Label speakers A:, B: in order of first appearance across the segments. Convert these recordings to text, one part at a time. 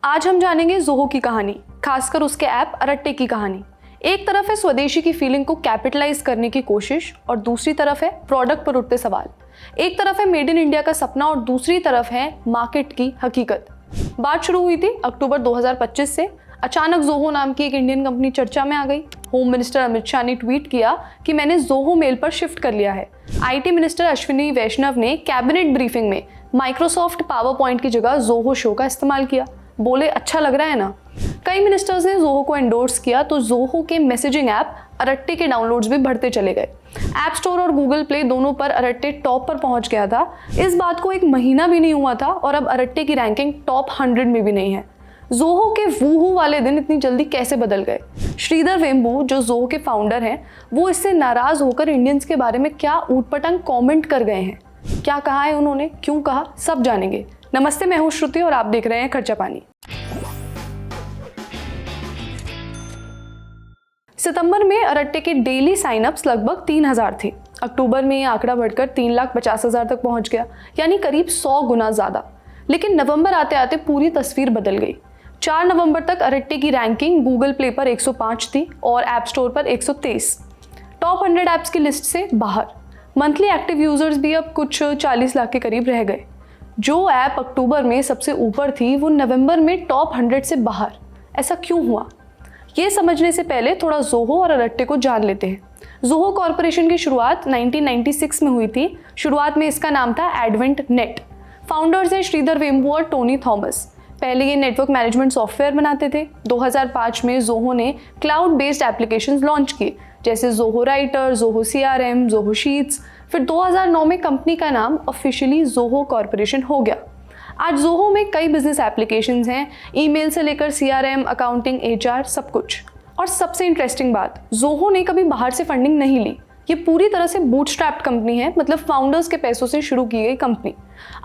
A: आज हम जानेंगे जोहो की कहानी, खासकर उसके ऐप अरट्टे की कहानी। एक तरफ है स्वदेशी की फीलिंग को कैपिटलाइज करने की कोशिश और दूसरी तरफ है प्रोडक्ट पर उठते सवाल। एक तरफ है मेड इन इंडिया का सपना और दूसरी तरफ है मार्केट की हकीकत। बात शुरू हुई थी अक्टूबर 2025 से। अचानक जोहो नाम की एक इंडियन कंपनी चर्चा में आ गई। होम मिनिस्टर अमित शाह ने ट्वीट किया कि मैंने जोहो मेल पर शिफ्ट कर लिया है। आईटी मिनिस्टर अश्विनी वैष्णव ने कैबिनेट ब्रीफिंग में माइक्रोसॉफ्ट पावर पॉइंट की जगह जोहो शो का इस्तेमाल किया। बोले अच्छा लग रहा है ना। कई मिनिस्टर्स ने जोहो को एंडोर्स किया तो जोहो के मैसेजिंग ऐप अरट्टे के डाउनलोड्स भी बढ़ते चले गए। ऐप स्टोर और गूगल प्ले दोनों पर अरट्टे टॉप पर पहुंच गया था। इस बात को एक महीना भी नहीं हुआ था और अब अरट्टे की रैंकिंग टॉप 100 में भी नहीं है। जोहो के वूहू वाले दिन इतनी जल्दी कैसे बदल गए? श्रीधर वेम्बू जो जोहो के फाउंडर हैं, वो इससे नाराज होकर इंडियंस के बारे में क्या ऊटपटांग कमेंट कर गए हैं। क्या कहा है उन्होंने, क्यों कहा, सब जानेंगे। नमस्ते, मैं हूं श्रुति और आप देख रहे हैं खर्चा पानी। सितंबर में अरट्टे के डेली साइनअप्स लगभग 3000 थे। अक्टूबर में ये आंकड़ा बढ़कर 3,50,000 तक पहुंच गया, यानी करीब 100 गुना ज्यादा। लेकिन नवंबर आते आते पूरी तस्वीर बदल गई। 4 नवंबर तक अरट्टे की रैंकिंग गूगल प्ले पर 105 थी और ऐप स्टोर पर 123। टॉप 100 ऐप्स की लिस्ट से बाहर। मंथली एक्टिव यूजर्स भी अब कुछ 40 लाख के करीब रह गए। जो ऐप अक्टूबर में सबसे ऊपर थी वो नवंबर में टॉप 100 से बाहर। ऐसा क्यों हुआ? ये समझने से पहले थोड़ा जोहो और अरट्टे को जान लेते हैं। जोहो कॉर्पोरेशन की शुरुआत 1996 में हुई थी। शुरुआत में इसका नाम था एडवेंट नेट। फाउंडर्स हैं श्रीधर वेम्बू और टोनी थॉमस। पहले ये नेटवर्क मैनेजमेंट सॉफ्टवेयर बनाते थे। 2005 में जोहो ने क्लाउड बेस्ड एप्लीकेशंस लॉन्च किए, जैसे Zoho writer, Zoho CRM, Zoho sheets. फिर 2009 में कंपनी का नाम ऑफिशियली जोहो कॉर्पोरेशन हो गया। आज जोहो में कई बिजनेस एप्लीकेशंस हैं, ईमेल से लेकर CRM, अकाउंटिंग, HR, सब कुछ। और सबसे इंटरेस्टिंग बात, जोहो ने कभी बाहर से फंडिंग नहीं ली। ये पूरी तरह से बूटस्ट्रैप्ड कंपनी है, मतलब फाउंडर्स के पैसों से शुरू की गई कंपनी।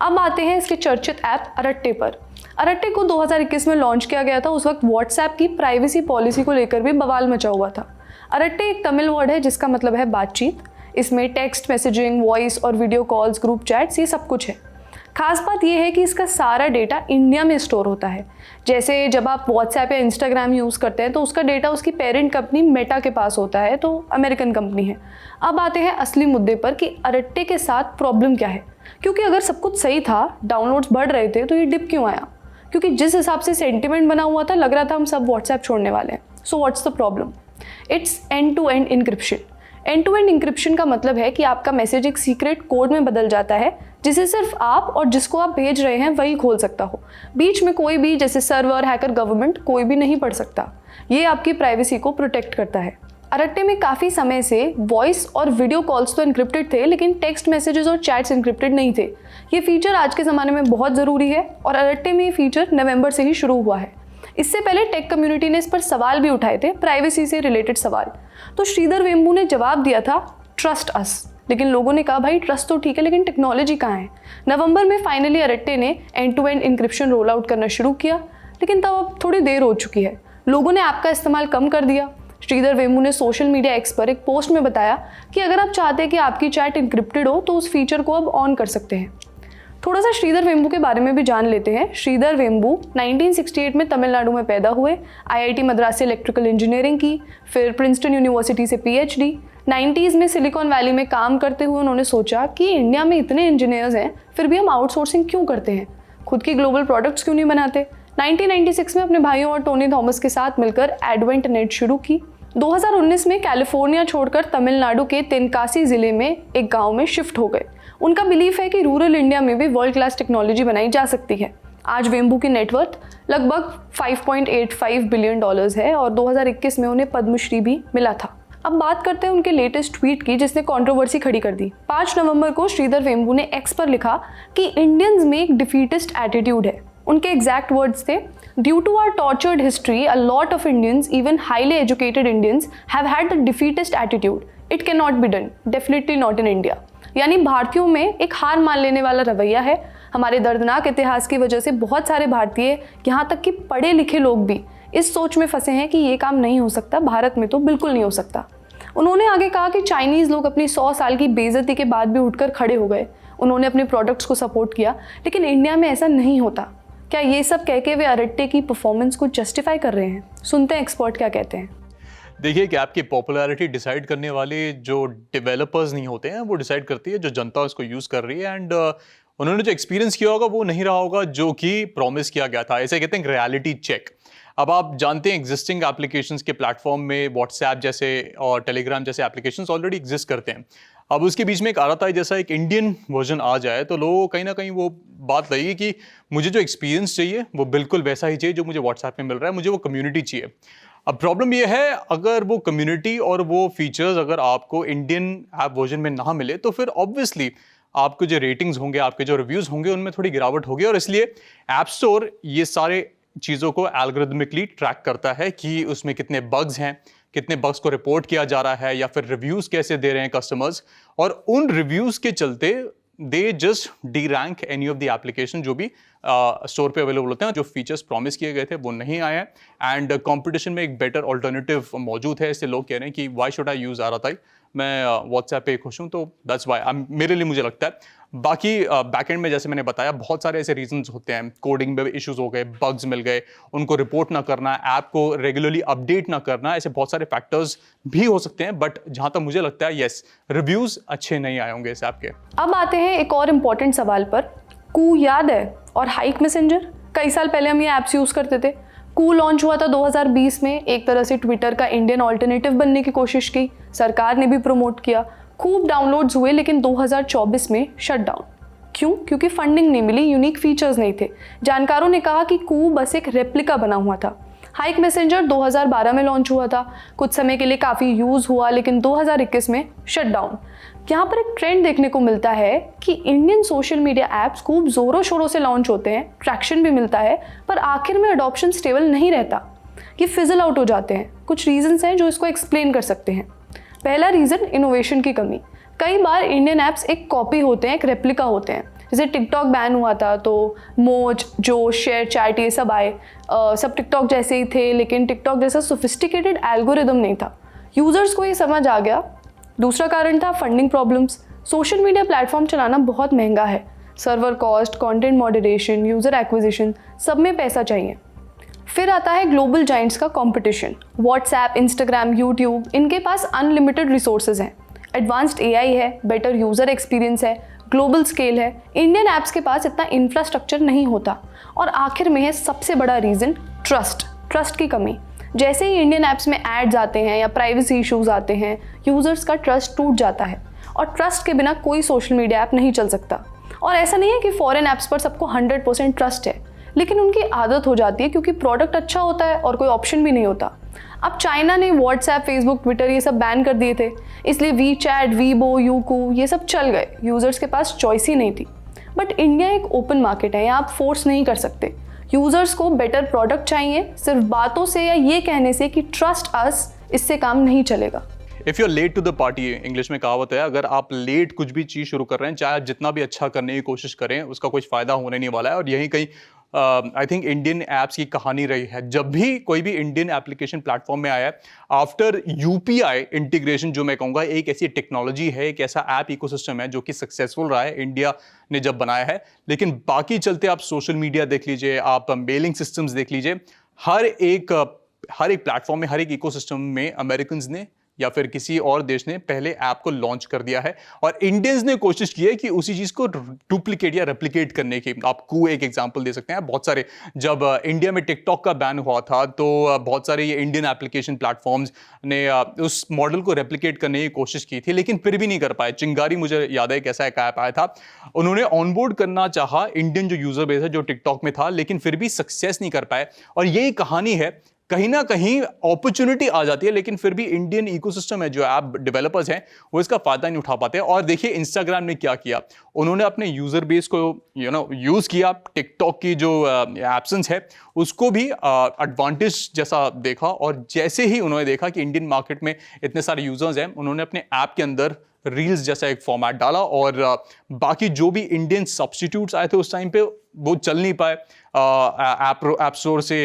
A: अब आते हैं इसके चर्चित ऐप अरट्टे पर। अरट्टे को 2021 में लॉन्च किया गया था। उस वक्त व्हाट्सएप की प्राइवेसी पॉलिसी को लेकर भी बवाल मचा हुआ था। अरट्टे एक तमिल वर्ड है जिसका मतलब है बातचीत। इसमें टेक्स्ट मैसेजिंग, वॉइस और वीडियो कॉल्स, ग्रुप चैट्स, ये सब कुछ है। खास बात यह है कि इसका सारा डेटा इंडिया में स्टोर होता है। जैसे जब आप व्हाट्सएप या इंस्टाग्राम यूज़ करते हैं तो उसका डेटा उसकी पेरेंट कंपनी मेटा के पास होता है, तो अमेरिकन कंपनी है। अब आते हैं असली मुद्दे पर कि अरट्टे के साथ प्रॉब्लम क्या है। क्योंकि अगर सब कुछ सही था, डाउनलोड्स बढ़ रहे थे, तो ये डिप क्यों आया? क्योंकि जिस हिसाब से सेंटिमेंट बना हुआ था, लग रहा था हम सब व्हाट्सएप छोड़ने वाले हैं। So what's the problem? It's end to end encryption. End to end encryption का मतलब है कि आपका मैसेज एक सीक्रेट कोड में बदल जाता है, जिसे सिर्फ आप और जिसको आप भेज रहे हैं वही खोल सकता हो। बीच में कोई भी, जैसे सर्वर, हैकर, गवर्नमेंट, कोई भी नहीं पढ़ सकता। ये आपकी प्राइवेसी को प्रोटेक्ट करता है। अरट्टे में काफ़ी समय से वॉइस और वीडियो कॉल्स तो इंक्रिप्टेड थे, लेकिन टेक्स्ट मैसेजेस और चैट्स इंक्रिप्टेड नहीं थे। ये फीचर आज के ज़माने में बहुत ज़रूरी है और अरट्टे में ये फीचर नवंबर से ही शुरू हुआ है। इससे पहले टेक कम्युनिटी ने इस पर सवाल भी उठाए थे, प्राइवेसी से रिलेटेड सवाल। तो श्रीधर वेम्बू ने जवाब दिया था, ट्रस्ट अस। लेकिन लोगों ने कहा, भाई ट्रस्ट तो ठीक है, लेकिन टेक्नोलॉजी कहाँ है? नवंबर में फाइनली अरट्टे ने end to end encryption roll out करना शुरू किया, लेकिन तब अब थोड़ी देर हो चुकी है। लोगों ने ऐप का इस्तेमाल कम कर दिया। श्रीधर वेम्बू ने सोशल मीडिया एक्स पर एक पोस्ट में बताया कि अगर आप चाहते हैं कि आपकी चैट इंक्रिप्टेड हो तो उस फीचर को अब ऑन कर सकते हैं। थोड़ा सा श्रीधर वेम्बू के बारे में भी जान लेते हैं। श्रीधर वेम्बू 1968 में तमिलनाडु में पैदा हुए। IIT मद्रास से इलेक्ट्रिकल इंजीनियरिंग की, फिर प्रिंसटन यूनिवर्सिटी से PhD। 90s में सिलिकॉन वैली में काम करते हुए उन्होंने सोचा कि इंडिया में इतने इंजीनियर्स हैं, फिर भी हम आउटसोर्सिंग क्यों करते हैं, खुद की ग्लोबल प्रोडक्ट्स क्यों नहीं बनाते। 1996 में अपने भाइयों और टोनी थॉमस के साथ मिलकर एडवेंट नेट शुरू की। 2019 में कैलिफोर्निया छोड़कर तमिलनाडु के तेनकासी जिले में एक गांव में शिफ्ट हो गए। उनका बिलीफ है कि रूरल इंडिया में भी वर्ल्ड क्लास टेक्नोलॉजी बनाई जा सकती है। आज वेम्बू की नेटवर्थ लगभग $5.85 बिलियन है और 2021 में उन्हें पद्मश्री भी मिला था। अब बात करते हैं उनके लेटेस्ट ट्वीट की, जिसने कंट्रोवर्सी खड़ी कर दी। 5 नवंबर को श्रीधर वेम्बू ने एक्स पर लिखा कि इंडियंस में एक डिफीटिस्ट एटीट्यूड है। उनके एग्जैक्ट वर्ड्स थे, due to our tortured history a lot of Indians, even highly educated Indians, have had the defeatist attitude. It can not be done, definitely not in India. यानी भारतीयों में एक हार मान लेने वाला रवैया है। हमारे दर्दनाक इतिहास की वजह से बहुत सारे भारतीय, यहाँ तक कि पढ़े लिखे लोग भी इस सोच में फंसे हैं कि ये काम नहीं हो सकता, भारत में तो बिल्कुल नहीं हो सकता। उन्होंने आगे कहा कि चाइनीज़ लोग अपनी 100 साल की बेइज्जती के बाद भी उठकर खड़े हो गए। उन्होंने अपने प्रोडक्ट्स को सपोर्ट किया, लेकिन इंडिया में ऐसा नहीं होता। क्या ये सब कह के वे अरट्टे की परफॉर्मेंस को जस्टिफाई कर रहे हैं? सुनते हैं एक्सपर्ट क्या कहते हैं।
B: देखिए कि आपकी पॉपुलैरिटी डिसाइड करने वाले जो डेवलपर्स नहीं होते हैं, वो डिसाइड करती है जो जनता उसको यूज़ कर रही है। एंड उन्होंने जो एक्सपीरियंस किया होगा वो नहीं रहा होगा जो कि प्रॉमिस किया गया था। ऐसे कहते हैं रियलिटी चेक। अब आप जानते हैं एग्जिस्टिंग एप्लीकेशंस के प्लेटफॉर्म में व्हाट्सएप जैसे और टेलीग्राम जैसे एप्लीकेशंस ऑलरेडी एग्जिस्ट करते हैं। अब उसके बीच में एक आ रहा था जैसा एक इंडियन वर्जन आ जाए तो लोगों को कहीं ना कहीं वो बात लगेगी कि मुझे जो एक्सपीरियंस चाहिए वो बिल्कुल वैसा ही चाहिए जो मुझे व्हाट्सएप में मिल रहा है, मुझे वो कम्युनिटी चाहिए। अब प्रॉब्लम ये है, अगर वो कम्युनिटी और वो फीचर्स अगर आपको इंडियन ऐप वर्जन में ना मिले तो फिर ऑब्वियसली आपके जो रेटिंग्स होंगे, आपके जो रिव्यूज़ होंगे, उनमें थोड़ी गिरावट होगी। और इसलिए ऐप स्टोर ये सारे चीज़ों को एल्गोरिथमिकली ट्रैक करता है कि उसमें कितने बग्स हैं, कितने बग्स को रिपोर्ट किया जा रहा है, या फिर रिव्यूज़ कैसे दे रहे हैं कस्टमर्स। और उन रिव्यूज़ के चलते they just D rank any of the application जो भी स्टोर पे अवेलेबल होते हैं। जो फीचर्स प्रॉमिस किए गए थे वो नहीं आए हैं। एंड कंपटीशन में एक बेटर ऑल्टरनेटिव मौजूद है, इसलिए लोग कह रहे हैं कि why should I use RTI, मैं व्हाट्सएप पे खुश हूँ, तो दैट्स वाई मेरे लिए मुझे लगता है। बाकी बैकएंड में जैसे मैंने बताया बहुत सारे ऐसे रीजंस होते हैं, कोडिंग में इश्यूज हो गए, बग्स मिल गए, उनको रिपोर्ट ना करना, ऐप को रेगुलरली अपडेट ना करना, ऐसे बहुत सारे फैक्टर्स भी हो सकते हैं। बट जहाँ तक मुझे लगता है यस, रिव्यूज अच्छे नहीं आए होंगे इस ऐप के।
A: अब आते हैं एक और इम्पॉर्टेंट सवाल पर। कू याद है और हाइक मैसेंजर? कई साल पहले हम ये ऐप्स यूज़ करते थे। कू लॉन्च हुआ था 2020 में, एक तरह से ट्विटर का इंडियन ऑल्टरनेटिव बनने की कोशिश की, सरकार ने भी प्रमोट किया, खूब डाउनलोड्स हुए, लेकिन 2024 में शट डाउन। क्यों? क्योंकि फंडिंग नहीं मिली, यूनिक फीचर्स नहीं थे। जानकारों ने कहा कि कू बस एक रेप्लिका बना हुआ था। हाइक मैसेंजर 2012 में लॉन्च हुआ था, कुछ समय के लिए काफ़ी यूज़ हुआ, लेकिन 2021 में शट डाउन। यहाँ पर एक ट्रेंड देखने को मिलता है कि इंडियन सोशल मीडिया ऐप्स खूब ज़ोरों शोरों से लॉन्च होते हैं, ट्रैक्शन भी मिलता है, पर आखिर में अडॉप्शन स्टेबल नहीं रहता, ये फिजल आउट हो जाते हैं। कुछ रीजंस हैं जो इसको एक्सप्लेन कर सकते हैं। पहला रीज़न, इनोवेशन की कमी। कई बार इंडियन ऐप्स एक कॉपी होते हैं, एक रेप्लिका होते हैं। जैसे टिकटॉक बैन हुआ था तो मोज, जोश, शेयर चैट ये सब आए, सब टिकटॉक जैसे ही थे, लेकिन टिकटॉक जैसा सोफिस्टिकेटेड एल्गोरिदम नहीं था। यूज़र्स को ये समझ आ गया। दूसरा कारण था funding problems. Social media platform चलाना बहुत महंगा है, server cost, content moderation, user acquisition, सब में पैसा चाहिए। फिर आता है ग्लोबल जाइंट्स का कंपटीशन। व्हाट्सएप, इंस्टाग्राम, यूट्यूब, इनके पास अनलिमिटेड रिसोर्सेज हैं, एडवांस्ड AI है, बेटर यूज़र एक्सपीरियंस है, ग्लोबल स्केल है। इंडियन ऐप्स के पास इतना इंफ्रास्ट्रक्चर नहीं होता। और आखिर में है सबसे बड़ा रीज़न, ट्रस्ट की कमी। जैसे ही इंडियन ऐप्स में एड्स आते हैं या प्राइवेसी इश्यूज आते हैं, यूज़र्स का ट्रस्ट टूट जाता है। और ट्रस्ट के बिना कोई सोशल मीडिया ऐप नहीं चल सकता। और ऐसा नहीं है कि फॉरेन ऐप्स पर सबको 100% ट्रस्ट है, लेकिन उनकी आदत हो जाती है क्योंकि प्रोडक्ट अच्छा होता है और कोई ऑप्शन भी नहीं होता। अब चाइना ने व्हाट्सएप, फेसबुक, ट्विटर ये सब बैन कर दिए थे, इसलिए वी चैट, वीबो, यूकू ये सब चल गए, यूज़र्स के पास चॉइस ही नहीं थी। बट इंडिया एक ओपन मार्केट है, यहाँ आप फोर्स नहीं कर सकते। यूज़र्स को बेटर प्रोडक्ट चाहिए, सिर्फ बातों से या ये कहने से कि ट्रस्ट अस, इससे काम नहीं चलेगा।
B: If you are late to the party, English में कहावत है, अगर आप लेट कुछ भी चीज़ शुरू कर रहे हैं, चाहे आप जितना भी अच्छा करने की कोशिश करें, उसका कुछ फ़ायदा होने नहीं वाला है। और यही कहीं आई थिंक इंडियन ऐप्स की कहानी रही है। जब भी कोई भी इंडियन एप्लीकेशन प्लेटफॉर्म में आया है, आफ्टर UPI इंटीग्रेशन, जो मैं कहूँगा एक ऐसी टेक्नोलॉजी है, एक ऐसा ऐप इकोसिस्टम है जो कि सक्सेसफुल रहा है, इंडिया ने जब बनाया है। लेकिन बाकी चलते आप सोशल मीडिया देख लीजिए, आप मेलिंग सिस्टम्स देख लीजिए, हर एक प्लेटफॉर्म में, हर एक इकोसिस्टम में अमेरिकन्स ने या फिर किसी और देश ने पहले ऐप को लॉन्च कर दिया है, और इंडियंस ने कोशिश की है कि उसी चीज को डुप्लीकेट या रेप्लिकेट करने की। आपको एक एग्जांपल दे सकते हैं, बहुत सारे, जब इंडिया में टिकटॉक का बैन हुआ था तो बहुत सारे ये इंडियन एप्लीकेशन प्लेटफॉर्म्स ने उस मॉडल को रेप्लिकेट करने की कोशिश की थी, लेकिन फिर भी नहीं कर पाए। चिंगारी, मुझे याद है एक ऐसा एक ऐप आया था, उन्होंने ऑनबोर्ड करना चाहा इंडियन जो यूजर बेस है जो टिकटॉक में था, लेकिन फिर भी सक्सेस नहीं कर पाए। और यही कहानी है, कहीं ना कहीं अपॉर्चुनिटी आ जाती है, लेकिन फिर भी इंडियन इकोसिस्टम है, जो ऐप डेवलपर्स हैं, वो इसका फायदा नहीं उठा पाते। और देखिए इंस्टाग्राम ने क्या किया, उन्होंने अपने यूजर बेस को यूज किया, टिकटॉक की जो एब्सेंस है उसको भी एडवांटेज जैसा देखा, और जैसे ही उन्होंने देखा कि इंडियन मार्केट में इतने सारे यूजर्स हैं, उन्होंने अपने ऐप के अंदर रील्स जैसा एक फॉर्मेट डाला, और बाकी जो भी इंडियन सब्स्टिट्यूट्स आए थे उस टाइम पे वो चल नहीं पाए, ऐप स्टोर से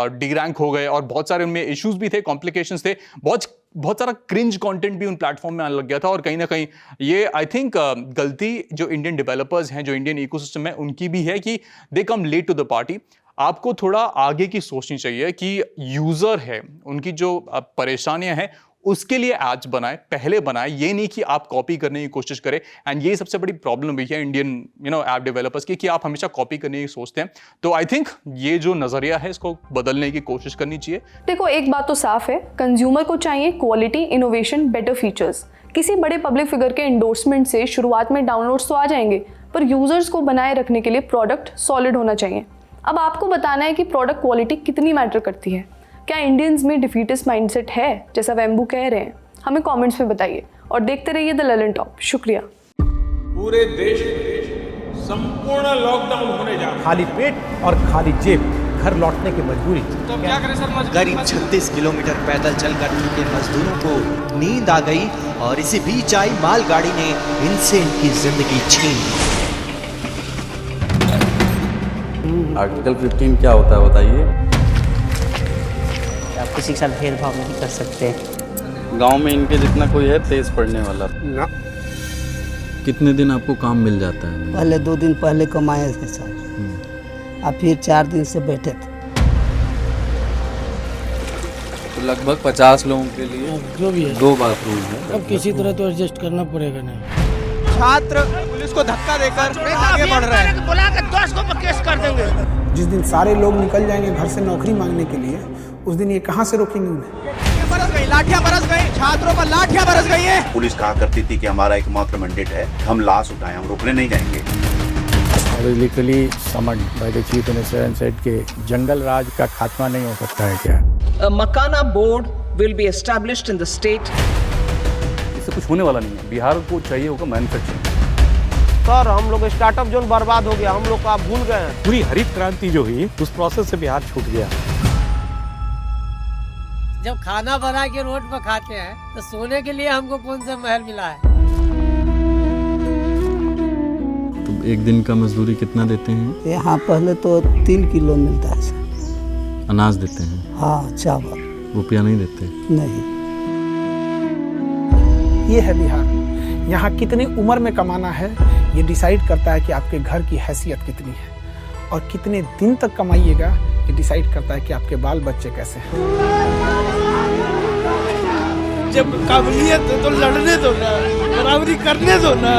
B: डी रैंक हो गए, और बहुत सारे उनमें इश्यूज भी थे, कॉम्प्लिकेशंस थे, बहुत सारा क्रिंज कंटेंट भी उन प्लेटफॉर्म में आने लग गया था। और कहीं ना कहीं ये आई थिंक गलती जो इंडियन डेवलपर्स हैं, जो इंडियन इकोसिस्टम है, उनकी भी है कि दे कम लेट टू द पार्टी। आपको थोड़ा आगे की सोचनी चाहिए कि यूजर है, उनकी जो परेशानियां हैं उसके लिए एड्स बनाए, पहले बनाए, ये नहीं कि आप कॉपी करने की कोशिश करें। एंड ये सबसे बड़ी प्रॉब्लम भी है इंडियन ऐप डेवलपर्स की, कि आप हमेशा कॉपी करने की सोचते हैं। तो आई थिंक ये जो नजरिया है इसको बदलने की कोशिश करनी चाहिए।
A: देखो, एक बात तो साफ है, कंज्यूमर को चाहिए क्वालिटी, इनोवेशन, बेटर फीचर्स। किसी बड़े पब्लिक फिगर के एंडोर्समेंट से शुरुआत में डाउनलोड्स तो आ जाएंगे, पर यूजर्स को बनाए रखने के लिए प्रोडक्ट सॉलिड होना चाहिए। अब आपको बताना है कि प्रोडक्ट क्वालिटी कितनी मैटर करती है। क्या इंडियंस में डिफीटिस्ट माइंडसेट है जैसा वेम्बू कह रहे हैं? हमें कमेंट्स में बताइए और देखते रहिए द ललन टॉप। शुक्रिया।
C: पूरे देश में संपूर्ण लॉकडाउन होने जा रहा है।
D: खाली पेट और खाली जेब, घर लौटने की मजबूरी।
C: तो क्या करें सर?
E: करीब 36 किलोमीटर पैदल चलकर चुके मजदूरों को नींद आ गई और इसी बीच आई मालगाड़ी ने इनसे इनकी जिंदगी छीन ली।
F: आर्टिकल 15 क्या होता है बताइए?
G: आप किसी के साथ भेदभाव नहीं कर सकते।
F: गांव में इनके जितना कोई है तेज पढ़ने वाला
D: ना।
F: कितने दिन आपको काम मिल जाता है?
H: पहले 2 दिन पहले कमाए थे सर, अब फिर 4 दिन से बैठे थे।
F: तो लगभग 50 लोगों के लिए
I: जो भी है
F: 2 बाथरूम है।
I: अब किसी तरह तो एडजस्ट करना पड़ेगा। नहीं,
D: छात्र पुलिस को धक्का देकर आगे बढ़ रहे हैं।
I: बुला के 10 को केस कर देंगे।
J: जिस दिन सारे लोग निकल जाएंगे घर से नौकरी मांगने के लिए, उस दिन ये कहाँ से रोकेंगे उन्हें?
D: बरस गई, लाठियां बरस गई, छात्रों पर लाठियां बरस गई है।
K: पुलिस कहा करती थी कि हमारा एकमात्र मैंडेट है, हम लाश उठाएं, हम रोकने नहीं जाएंगे।
I: Literally summoned by the chief minister and said कि जंगल राज का खात्मा नहीं हो सकता है क्या?
L: A Makana board will be established in the state.
F: इससे कुछ होने वाला नहीं है। बिहार को चाहिए होगा मैन्युफैक्चरिंग।
D: सर, हम लोग स्टार्टअप जोन बर्बाद हो गया, हम लोग को आप भूल गए हैं।
I: पूरी हरित क्रांति जो हुई उस प्रोसेस से बिहार छूट गया।
G: जब खाना बना के रोड पर खाते हैं तो सोने के लिए हमको कौन सा महल मिला है?
F: तो एक दिन का मजदूरी कितना देते हैं?
H: यहाँ पहले तो 3 किलो मिलता है सर।
F: अनाज देते हैं?
H: हाँ, चावल।
F: रुपया नहीं देते?
H: नहीं।
J: ये है बिहार। यहाँ कितनी उम्र में कमाना है ये डिसाइड करता है कि आपके घर की हैसियत कितनी है, और कितने दिन तक कमाइएगा ये डिसाइड करता है कि आपके बाल बच्चे कैसे हैं।
I: जब काबिलियत है तो लड़ने दो ना, बराबरी करने दो ना।